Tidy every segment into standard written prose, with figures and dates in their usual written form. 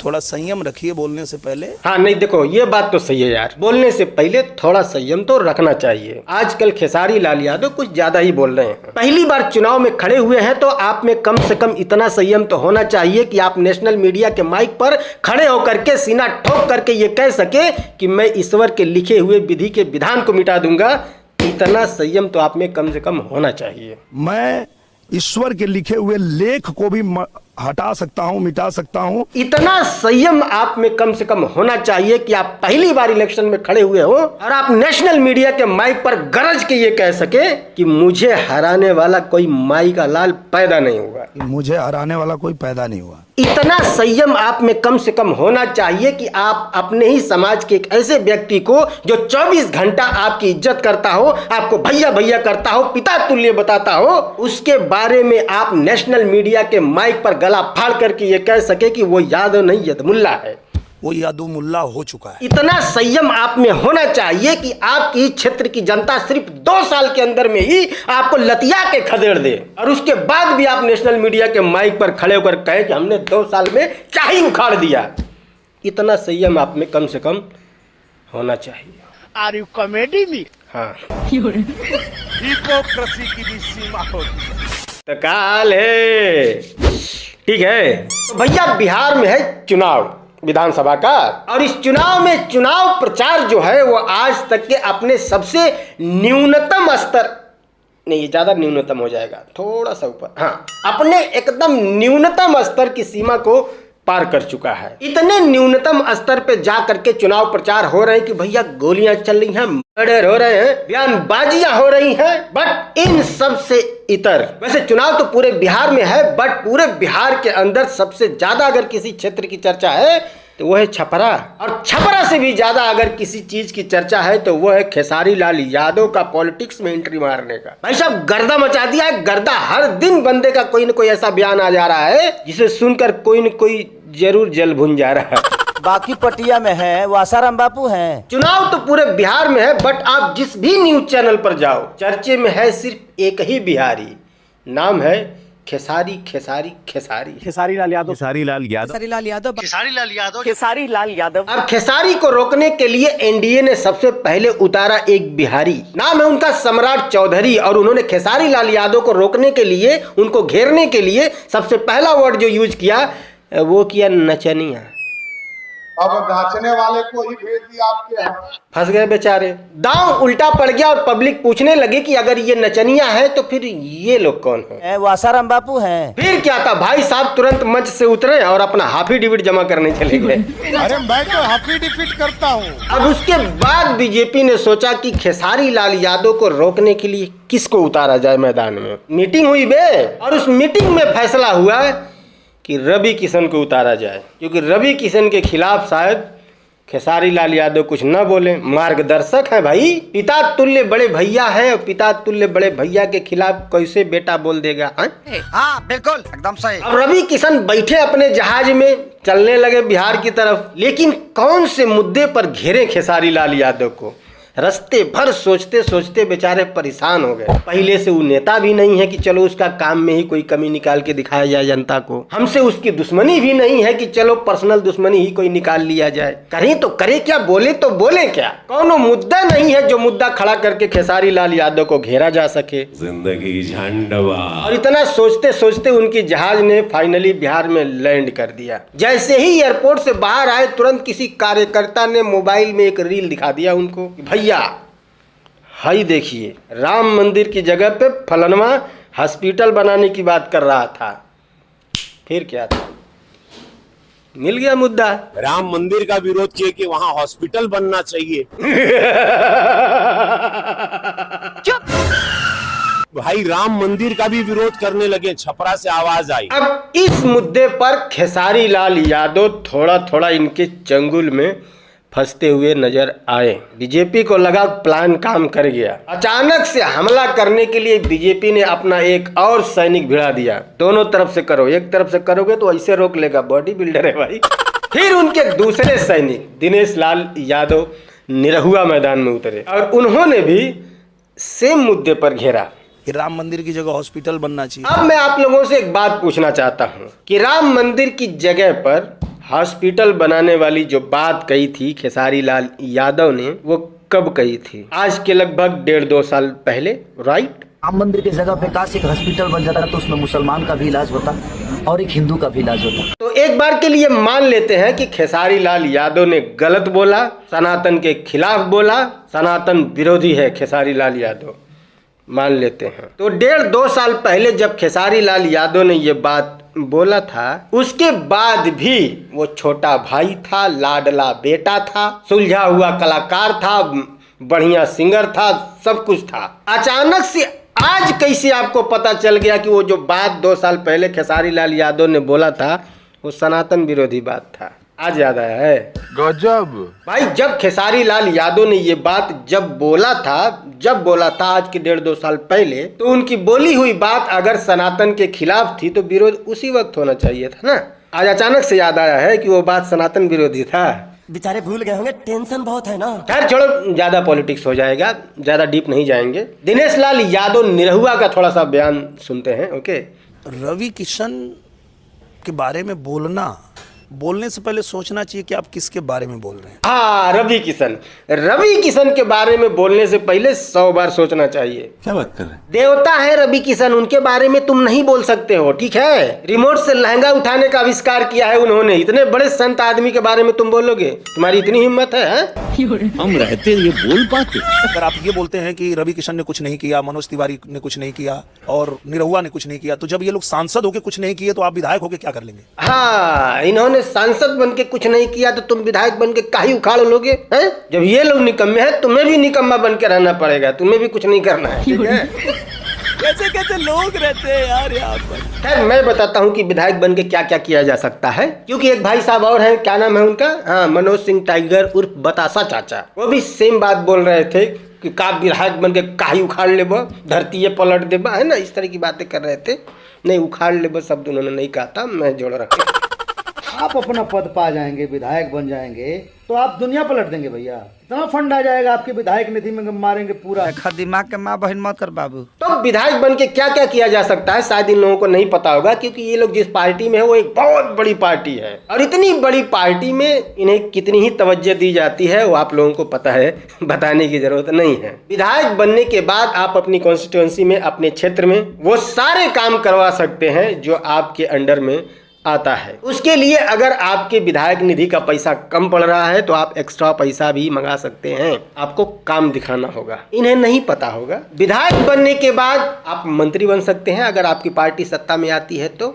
थोड़ा संयम रखिए बोलने से पहले। हाँ नहीं देखो ये बात तो सही है यार, बोलने से पहले थोड़ा संयम तो रखना चाहिए। आजकल खेसारी लाल यादव कुछ ज्यादा ही बोल रहे हैं। पहली बार चुनाव में खड़े हुए हैं तो आप में कम से कम इतना संयम तो होना चाहिए कि आप नेशनल मीडिया के माइक पर खड़े होकर के सीना ठोक करके ये कह सके कि मैं ईश्वर के लिखे हुए विधि के विधान को मिटा दूंगा। इतना संयम तो आप में कम से कम होना चाहिए। मैं ईश्वर के लिखे हुए लेख को भी हटा सकता हूं, मिटा सकता हूं। इतना संयम आप में कम से कम होना चाहिए कि आप पहली बार इलेक्शन में खड़े हुए हो और आप नेशनल मीडिया के माइक पर गरज के ये कह सके कि मुझे हराने वाला कोई माई का लाल पैदा नहीं हुआ, मुझे हराने वाला कोई पैदा नहीं हुआ। इतना संयम आप में कम से कम होना चाहिए कि आप अपने ही समाज के एक ऐसे व्यक्ति को जो 24 घंटा आपकी इज्जत करता हो, आपको भैया भैया करता हो, पिता तुल्य बताता हो, उसके बारे में आप नेशनल मीडिया के माइक पर गला फाड़ करके ये कह सके कि वो यादव नहीं यदमुल्ला है, वो यादव मुल्ला हो चुका है। इतना संयम आप में होना चाहिए कि आपकी क्षेत्र की जनता सिर्फ 2 साल के अंदर में ही आपको लतिया के खदेड़ दे और उसके बाद भी आप नेशनल मीडिया के माइक पर खड़े होकर कहे कि हमने 2 साल में क्या ही उखाड़ दिया। इतना संयम आप में कम से कम होना चाहिए। Are you comedy me? हाँ हिपोक्रेसी की भी सीमा होती है। तो काल है ठीक है। तो भैया बिहार में है चुनाव विधानसभा का और इस चुनाव में चुनाव प्रचार जो है वो आज तक के अपने सबसे न्यूनतम स्तर, नहीं ज्यादा न्यूनतम हो जाएगा, थोड़ा सा ऊपर, हाँ अपने एकदम न्यूनतम स्तर की सीमा को पार कर चुका है। इतने न्यूनतम स्तर पे जा करके चुनाव प्रचार हो रहे हैं कि भैया गोलियां चल रही हैं, मर्डर हो रहे हैं, बयानबाजियां हो रही हैं, बट इन सब से इतर, वैसे चुनाव तो पूरे बिहार में है बट पूरे बिहार के अंदर सबसे ज्यादा अगर किसी क्षेत्र की चर्चा है तो वो है छपरा, और छपरा से भी ज्यादा अगर किसी चीज की चर्चा है तो वो है खेसारी लाल यादव का पॉलिटिक्स में एंट्री मारने का। भाई साहब गर्दा मचा दिया है, गर्दा। हर दिन बंदे का कोई न कोई ऐसा बयान आ जा रहा है जिसे सुनकर कोई न कोई जरूर जल भुन जा रहा है। बाकी पटिया में है वो आसाराम बापू हैं। चुनाव तो पूरे बिहार में है बट आप जिस भी न्यूज चैनल पर जाओ चर्चे में है सिर्फ एक ही बिहारी, नाम है खेसारी खेसारी खेसारी खेसारी लाल यादव, खेसारी लाल यादव, खेसारी लाल यादव, खेसारी लाल यादव। अब खेसारी को रोकने के लिए एनडीए ने सबसे पहले उतारा एक बिहारी, नाम है उनका सम्राट चौधरी, और उन्होंने खेसारी लाल यादव को रोकने के लिए, उनको घेरने के लिए सबसे पहला वर्ड जो यूज किया वो किया नचनिया। अब नाचने वाले को ही भेज दिया आपके यहाँ। फंस गए बेचारे, दांव उल्टा पड़ गया और पब्लिक पूछने लगी कि अगर ये नचनिया है तो फिर ये लोग कौन है? वो आसाराम बापू हैं। फिर क्या था, भाई साहब तुरंत मंच से उतरे और अपना हाफी डिविट जमा करने चले गए। अरे मैं तो हाफी डिफीट करता हूँ। अब उसके बाद बीजेपी ने सोचा कि खेसारी लाल यादव को रोकने के लिए किसको उतारा जाए मैदान में। मीटिंग हुई बे, और उस मीटिंग में फैसला हुआ कि रवि किशन को उतारा जाए, क्योंकि रवि किशन के खिलाफ शायद खेसारी लाल यादव कुछ न बोले। मार्गदर्शक है भाई, पिता तुल्य बड़े भैया है, और पिता तुल्य बड़े भैया के खिलाफ कैसे बेटा बोल देगा? हाँ बिल्कुल एकदम सही। अब रवि किशन बैठे अपने जहाज में, चलने लगे बिहार की तरफ, लेकिन कौन से मुद्दे पर घेरे खेसारी लाल यादव को? रस्ते भर सोचते सोचते बेचारे परेशान हो गए। पहले से वो नेता भी नहीं है कि चलो उसका काम में ही कोई कमी निकाल के दिखाया जाए जनता को। हमसे उसकी दुश्मनी भी नहीं है कि चलो पर्सनल दुश्मनी ही कोई निकाल लिया जाए। करें तो करे क्या, बोले तो बोले क्या? कौनो मुद्दा नहीं है जो मुद्दा खड़ा करके खेसारी लाल यादव को घेरा जा सके। जिंदगी झंडवा। और इतना सोचते सोचते उनकी जहाज ने फाइनली बिहार में लैंड कर दिया। जैसे ही एयरपोर्ट से बाहर आए तुरंत किसी कार्यकर्ता ने मोबाइल में एक रील दिखा दिया उनको, भैया हाई देखिए, राम मंदिर की जगह पे फलनवा हॉस्पिटल बनाने की बात कर रहा था। फिर क्या था, मिल गया मुद्दा। राम मंदिर का विरोध किए कि वहां हॉस्पिटल बनना चाहिए। भाई राम मंदिर का भी विरोध करने लगे, छपरा से आवाज आई। अब इस मुद्दे पर खेसारी लाल यादव थोड़ा थोड़ा इनके चंगुल में फंसते हुए नजर आए। बीजेपी को लगा प्लान काम कर गया। अचानक से हमला करने के लिए बीजेपी ने अपना एक और सैनिक भिड़ा दिया। दोनों तरफ से करो, एक तरफ से करोगे तो ऐसे रोक लेगा, बॉडी बिल्डर है भाई। फिर उनके दूसरे सैनिक दिनेश लाल यादव निरहुआ मैदान में उतरे और उन्होंने भी सेम मुद्दे पर घेरा कि राम मंदिर की जगह हॉस्पिटल बनना चाहिए। अब मैं आप लोगों से एक बात पूछना चाहता हूँ कि राम मंदिर की जगह पर हॉस्पिटल बनाने वाली जो बात कही थी खेसारी लाल यादव ने, वो कब कही थी? आज के लगभग 1.5-2 साल पहले, राइट? राम मंदिर की जगह पे काश एक हॉस्पिटल बन जाता तो उसमें मुसलमान का भी इलाज होता और एक हिंदू का भी इलाज होता। तो एक बार के लिए मान लेते हैं कि खेसारी लाल यादव ने गलत बोला, सनातन के खिलाफ बोला, सनातन विरोधी है खेसारी लाल यादव, मान लेते हैं। तो 1.5-2 साल पहले जब खेसारी लाल यादव ने ये बात बोला था, उसके बाद भी वो छोटा भाई था, लाडला बेटा था, सुलझा हुआ कलाकार था, बढ़िया सिंगर था, सब कुछ था। अचानक से आज कैसे आपको पता चल गया कि वो जो बात 2 साल पहले खेसारी लाल यादव ने बोला था वो सनातन विरोधी बात था? आज याद आया है? गजब भाई, जब खेसारी लाल यादव ने ये बात जब बोला था आज के 1.5-2 साल पहले, तो उनकी बोली हुई बात अगर सनातन के खिलाफ थी तो विरोध उसी वक्त होना चाहिए था ना। आज अचानक से याद आया है कि वो बात सनातन विरोधी था। बेचारे भूल गए होंगे, टेंशन बहुत है ना। खैर छोड़ो, ज्यादा पॉलिटिक्स हो जाएगा, ज्यादा डीप नहीं जाएंगे। दिनेश लाल यादव निरहुआ का थोड़ा सा बयान सुनते हैं। ओके, रवि किशन के बारे में बोलने से पहले सोचना चाहिए कि आप किसके बारे में बोल रहे हैं। हाँ, रवि किशन के बारे में बोलने से पहले 100 बार सोचना चाहिए। क्या बात कर रहे हैं? देवता है रवि किशन, उनके बारे में तुम नहीं बोल सकते हो, ठीक है? रिमोट से लहंगा उठाने का आविष्कार किया है उन्होंने, इतने बड़े संत आदमी के बारे में तुम बोलोगे? तुम्हारी इतनी हिम्मत है? हम रहते ये बोल पाते? अगर आप ये बोलते हैं कि रवि किशन ने कुछ नहीं किया, मनोज तिवारी ने कुछ नहीं किया और निरहुआ ने कुछ नहीं किया, तो जब ये लोग सांसद होके कुछ नहीं किए तो आप विधायक होके क्या कर लेंगे? हाँ, इन्होंने सांसद बन के कुछ नहीं किया तो तुम विधायक बन के काहे उखाड़ लोगे? हैं? जब ये लोग निकम्मे हैं, तुम्हें भी निकम्मा बन के रहना पड़ेगा, तुम्हें भी कुछ नहीं करना है, ठीक है? कैसे लोग रहते हैं यार यहाँ पर। खैर, मैं बताता हूँ कि विधायक बन के क्या क्या किया जा सकता है, क्योंकि एक भाई साहब और हैं, क्या नाम है उनका? हाँ, मनोज सिंह टाइगर उर्फ बतासा चाचा, वो भी सेम बात बोल रहे थे कि का विधायक बन के काहे उखाड़ लेबो, धरती पलट देबा, है ना, इस तरह की बातें कर रहे थे। नहीं, उखाड़ लेबो शब्द उन्होंने नहीं कहा था, मैं जोड़ रखा। आप अपना पद पा जाएंगे, विधायक बन जाएंगे तो आप दुनिया पलट देंगे भैया। इतना फंड आ जाएगा आपके विधायक निधि में, मारेंगे पूरा। दिमाग के माँ बहन मत कर बाबू। तो विधायक बन के क्या क्या किया जा सकता है शायद इन लोगों को नहीं पता होगा, क्योंकि ये लोग जिस पार्टी में है वो एक बहुत बड़ी पार्टी है, और इतनी बड़ी पार्टी में इन्हें कितनी ही तवज्जो दी जाती है वो आप लोगों को पता है, बताने की जरूरत नहीं है। विधायक बनने के बाद आप अपनी कॉन्स्टिट्यूएंसी में, अपने क्षेत्र में वो सारे काम करवा सकते हैं जो आपके अंडर में आता है। उसके लिए अगर आपके विधायक निधि का पैसा कम पड़ रहा है तो आप एक्स्ट्रा पैसा भी मंगा सकते हैं, आपको काम दिखाना होगा। इन्हें नहीं पता होगा। विधायक बनने के बाद आप मंत्री बन सकते हैं अगर आपकी पार्टी सत्ता में आती है तो।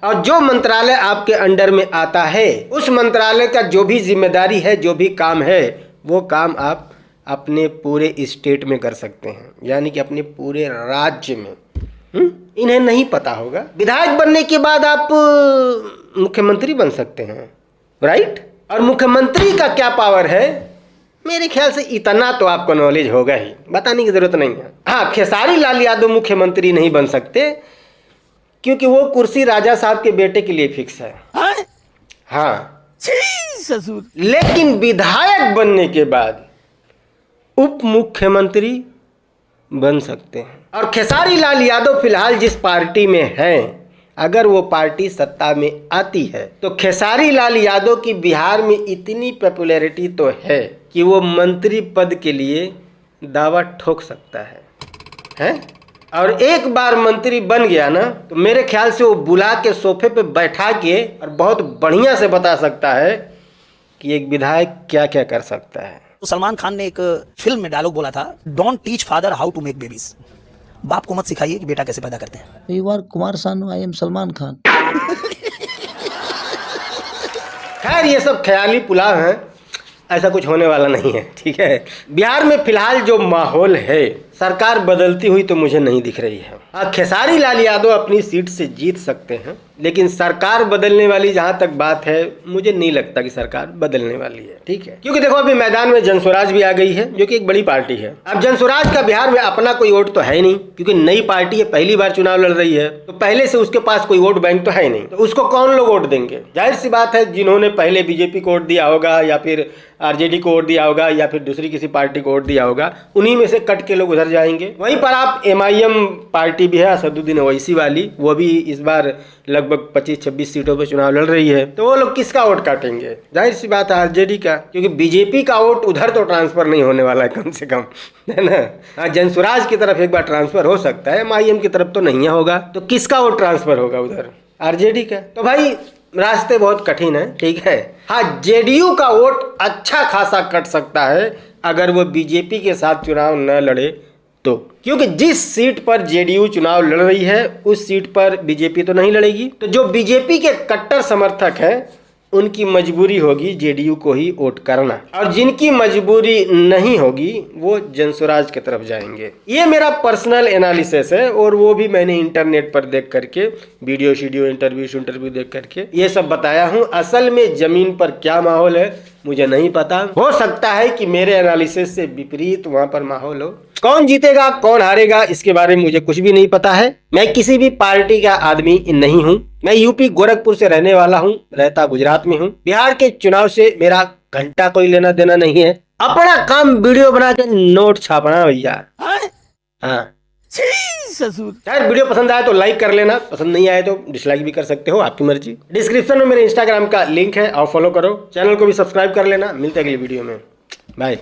और जो मंत्रालय आपके अंडर में आता है, उस मंत्रालय का जो भी जिम्मेदारी है, जो भी काम है, वो काम आप अपने पूरे स्टेट में कर सकते हैं, यानी कि अपने पूरे राज्य में। इन्हें नहीं पता होगा। विधायक बनने के बाद आप मुख्यमंत्री बन सकते हैं, राइट? और मुख्यमंत्री का क्या पावर है, मेरे ख्याल से इतना तो आपको नॉलेज होगा ही, बताने की जरूरत नहीं है। हाँ, खेसारी लाल यादव मुख्यमंत्री नहीं बन सकते क्योंकि वो कुर्सी राजा साहब के बेटे के लिए फिक्स है। हाँ, ससुर। लेकिन विधायक बनने के बाद उप मुख्यमंत्री बन सकते हैं। और खेसारी लाल यादव फिलहाल जिस पार्टी में हैं, अगर वो पार्टी सत्ता में आती है तो खेसारी लाल यादव की बिहार में इतनी पॉपुलैरिटी तो है कि वो मंत्री पद के लिए दावा ठोक सकता है? और एक बार मंत्री बन गया ना तो मेरे ख्याल से वो बुला के सोफे पे बैठा के और बहुत बढ़िया से बता सकता है कि एक विधायक क्या क्या कर सकता है। तो सलमान खान ने एक फिल्म में डायलॉग बोला था, don't teach father how to make babies. बाप को मत सिखाइए कि बेटा कैसे पैदा करते हैं। You are Kumar Sanu, I am Salman Khan. खैर, ये सब ख्याली पुलाव हैं, ऐसा कुछ होने वाला नहीं है, ठीक है? बिहार में फिलहाल जो माहौल है, सरकार बदलती हुई तो मुझे नहीं दिख रही है। खेसारी लाल यादव अपनी सीट से जीत सकते हैं, लेकिन सरकार बदलने वाली जहां तक बात है, मुझे नहीं लगता कि सरकार बदलने वाली है, ठीक है? क्योंकि देखो, अभी मैदान में जनस्वराज भी आ गई है, जो कि एक बड़ी पार्टी है। अब जनस्वराज का बिहार में अपना कोई वोट तो है नहीं, क्योंकि नई पार्टी है, पहली बार चुनाव लड़ रही है, तो पहले से उसके पास कोई वोट बैंक तो है नहीं, तो उसको कौन लोग वोट देंगे? जाहिर सी बात है, जिन्होंने पहले बीजेपी को वोट दिया होगा, या फिर आरजेडी को वोट दिया होगा, या फिर दूसरी किसी पार्टी को वोट दिया होगा, उन्हीं में से कट के लोग उधर उधर जाएंगे। वहीं पर आप MIM पार्टी भी है असदुद्दीन ओवैसी वाली, वो भी इस बार लगभग 25-26 सीटों पर चुनाव लड़ रही है। तो वो लोग किसका वोट काटेंगे? जाहिर सी बात है RJD का, क्योंकि बीजेपी का वोट उधर तो ट्रांसफर नहीं होने वाला है कम से कम, है ना। हाँ, जनसुराज की तरफ एक बार ट्रांसफर हो सकता है, MIM की तरफ तो नहीं होगा। तो किसका वोट ट्रांसफर होगा उधर? RJD का। तो भाई रास्ते बहुत कठिन है, ठीक है। हाँ, JDU का वोट अच्छा खासा कट सकता है अगर वो बीजेपी के साथ चुनाव न लड़े तो, क्योंकि जिस सीट पर JDU चुनाव लड़ रही है उस सीट पर बीजेपी तो नहीं लड़ेगी। तो जो बीजेपी के कट्टर समर्थक हैं उनकी मजबूरी होगी JDU को ही वोट करना, और जिनकी मजबूरी नहीं होगी वो जनसुराज की तरफ जाएंगे। ये मेरा पर्सनल एनालिसिस है, और वो भी मैंने इंटरनेट पर देख करके, वीडियो इंटरव्यू देख करके ये सब बताया हूँ। असल में जमीन पर क्या माहौल है मुझे नहीं पता, हो सकता है कि मेरे एनालिसिस से विपरीत वहां पर माहौल हो। कौन जीतेगा कौन हारेगा इसके बारे में मुझे कुछ भी नहीं पता है। मैं किसी भी पार्टी का आदमी नहीं हूँ। मैं यूपी गोरखपुर से रहने वाला हूँ, रहता गुजरात में हूँ। बिहार के चुनाव से मेरा घंटा कोई लेना देना नहीं है। अपना काम वीडियो बना के नोट छापना भैया। हाँ, शायद वीडियो पसंद आए तो लाइक कर लेना, पसंद नहीं आए तो डिसलाइक भी कर सकते हो, आपकी मर्जी। डिस्क्रिप्शन में मेरे इंस्टाग्राम का लिंक है, और फॉलो करो। चैनल को भी सब्सक्राइब कर लेना। मिलते हैं अगली वीडियो में, बाय।